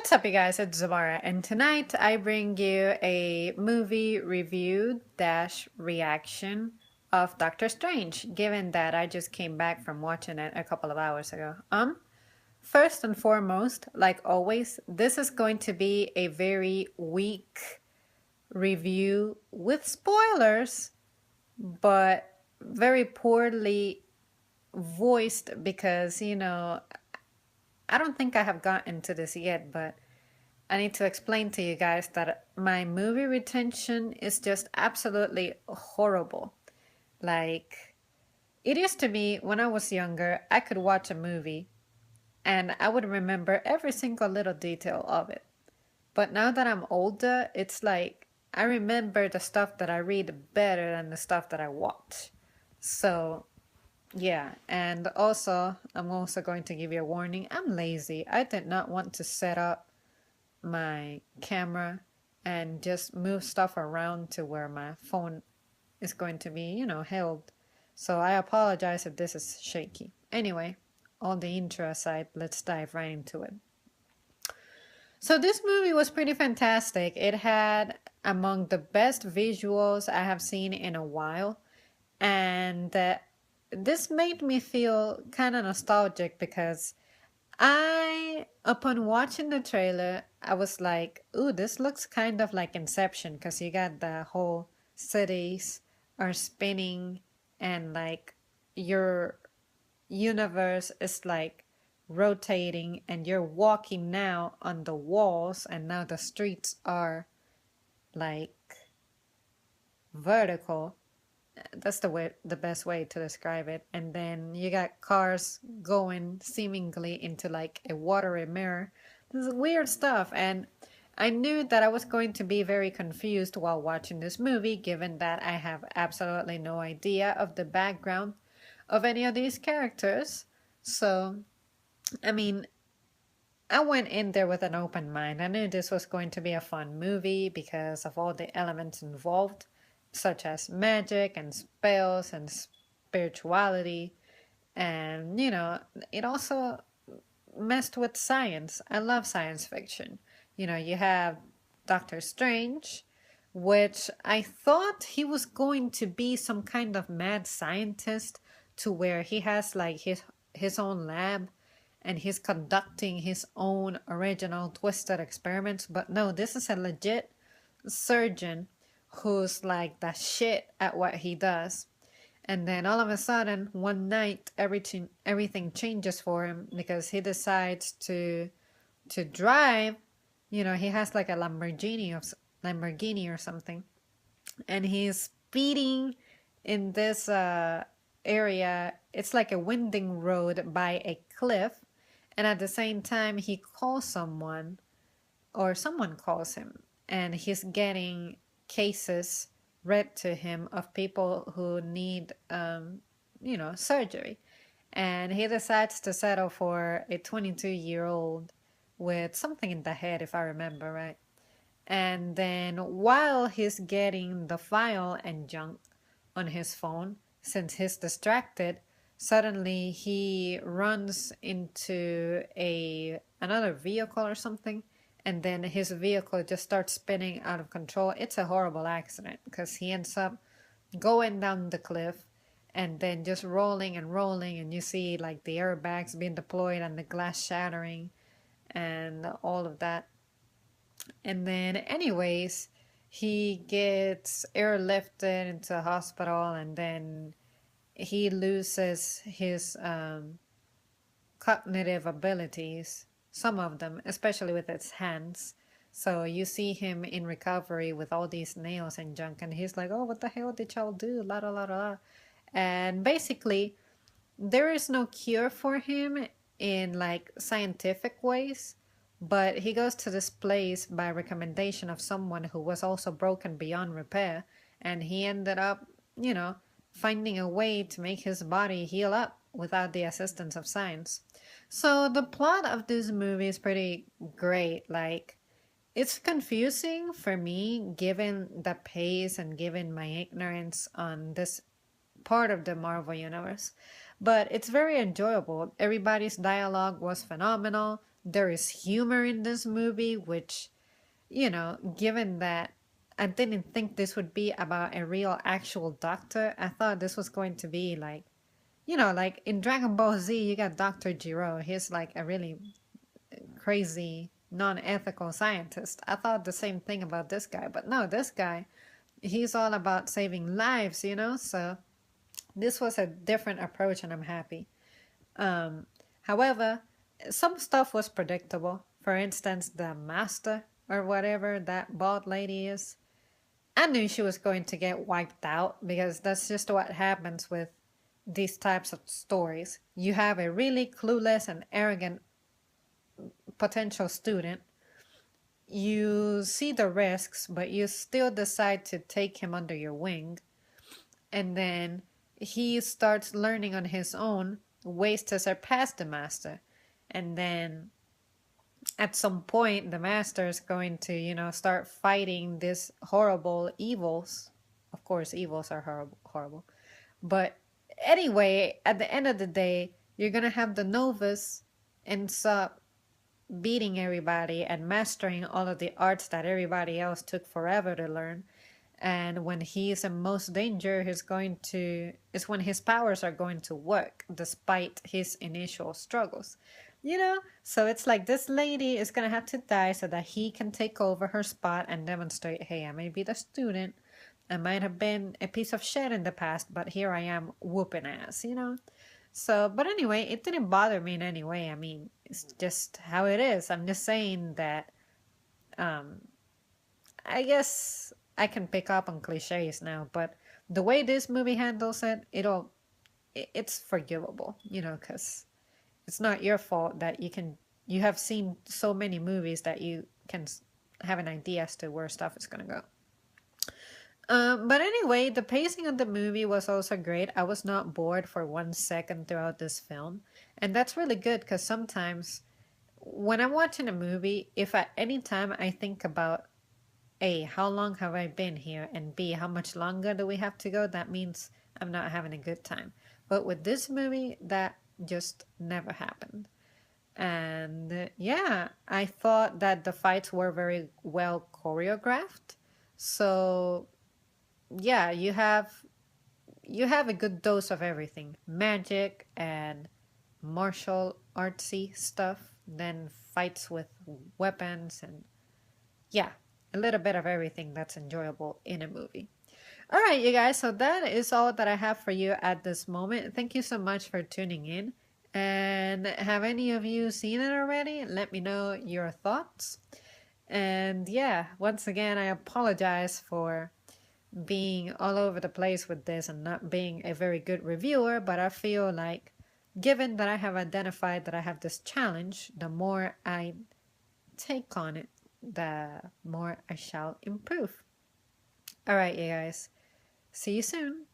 What's up, you guys? It's Zamara, and tonight I bring you a movie review dash reaction of Doctor Strange, given that I just came back from watching it a couple of hours ago. First and foremost, like always, this is going to be a very weak review with spoilers, but very poorly voiced because, I don't think I have gotten to this yet, but I need to explain to you guys that my movie retention is just absolutely horrible. Like, it used to be when I was younger, I could watch a movie and I would remember every single little detail of it. But now that I'm older, it's like I remember the stuff that I read better than the stuff that I watch. So, yeah, and also, I'm also going to give you a warning. I'm lazy. I did not want to set up my camera and just move stuff around to where my phone is going to be, held. So I apologize if this is shaky. Anyway, all the intro aside, let's dive right into it. So this movie was pretty fantastic. It had among the best visuals I have seen in a while, and this made me feel kind of nostalgic because upon watching the trailer, I was like, ooh, this looks kind of like Inception because you got the whole cities are spinning and like your universe is like rotating and you're walking now on the walls and now the streets are like vertical. That's the best way to describe it. And then you got cars going seemingly into like a watery mirror. This is weird stuff, and I knew that I was going to be very confused while watching this movie, given that I have absolutely no idea of the background of any of these characters. So, I mean, I went in there with an open mind. I knew this was going to be a fun movie because of all the elements involved, such as magic and spells and spirituality. And, it also messed with science. I love science fiction. You have Doctor Strange, which I thought he was going to be some kind of mad scientist to where he has like his own lab and he's conducting his own original twisted experiments. But no, this is a legit surgeon who's like the shit at what he does. And then all of a sudden, one night, everything changes for him because he decides to drive. He has like a Lamborghini or something, and he's speeding in this area. It's like a winding road by a cliff, and at the same time, he calls someone, or someone calls him, and he's getting cases read to him of people who need, surgery. And he decides to settle for a 22-year-old with something in the head, if I remember right. And then while he's getting the file and junk on his phone, since he's distracted, suddenly he runs into another vehicle or something, and then his vehicle just starts spinning out of control. It's a horrible accident because he ends up going down the cliff and then just rolling and rolling, and you see like the airbags being deployed and the glass shattering and all of that. And then, anyways, he gets airlifted into a hospital, and then he loses his cognitive abilities, some of them, especially with his hands. So you see him in recovery with all these nails and junk, and he's like, "Oh, what the hell did y'all do?" La la la la. And basically, there is no cure for him in like scientific ways, but he goes to this place by recommendation of someone who was also broken beyond repair, and he ended up, finding a way to make his body heal up without the assistance of science. So the plot of this movie is pretty great. Like, it's confusing for me given the pace and given my ignorance on this part of the Marvel Universe. But it's very enjoyable. Everybody's dialogue was phenomenal. There is humor in this movie, which, given that I didn't think this would be about a real actual doctor, I thought this was going to be like, like in Dragon Ball Z, you got Dr. Gero. He's like a really crazy, non ethical scientist. I thought the same thing about this guy, but no, this guy, he's all about saving lives. So this was a different approach, and I'm happy. However, some stuff was predictable. For instance, the master or whatever that bald lady is. I knew she was going to get wiped out because that's just what happens with these types of stories. You have a really clueless and arrogant potential student. You see the risks, but you still decide to take him under your wing. And then he starts learning on his own ways to surpass the master. And then at some point, the master is going to, start fighting these horrible evils. Of course, evils are horrible, horrible. But anyway, at the end of the day, you're going to have the novice ends up beating everybody and mastering all of the arts that everybody else took forever to learn. And when he's in most danger, is when his powers are going to work despite his initial struggles. So it's like this lady is gonna have to die so that he can take over her spot and demonstrate, hey, I may be the student, I might have been a piece of shit in the past, but here I am whooping ass. So, but anyway, it didn't bother me in any way. I mean, it's just how it is. I'm just saying that I guess I can pick up on cliches now, but the way this movie handles it's forgivable, because it's not your fault that you have seen so many movies that you can have an idea as to where stuff is gonna go. But anyway, the pacing of the movie was also great. I was not bored for 1 second throughout this film, and that's really good because sometimes when I'm watching a movie, if at any time I think about A, how long have I been here? And B, how much longer do we have to go? That means I'm not having a good time. But with this movie, that just never happened. And yeah, I thought that the fights were very well choreographed. So yeah, you have a good dose of everything. Magic and martial artsy stuff, then fights with weapons, and yeah, a little bit of everything that's enjoyable in a movie. All right, you guys, so that is all that I have for you at this moment. Thank you so much for tuning in. And have any of you seen it already? Let me know your thoughts. And yeah, once again, I apologize for being all over the place with this and not being a very good reviewer, but I feel like given that I have identified that I have this challenge, the more I take on it, the more I shall improve. All right, you guys. See you soon.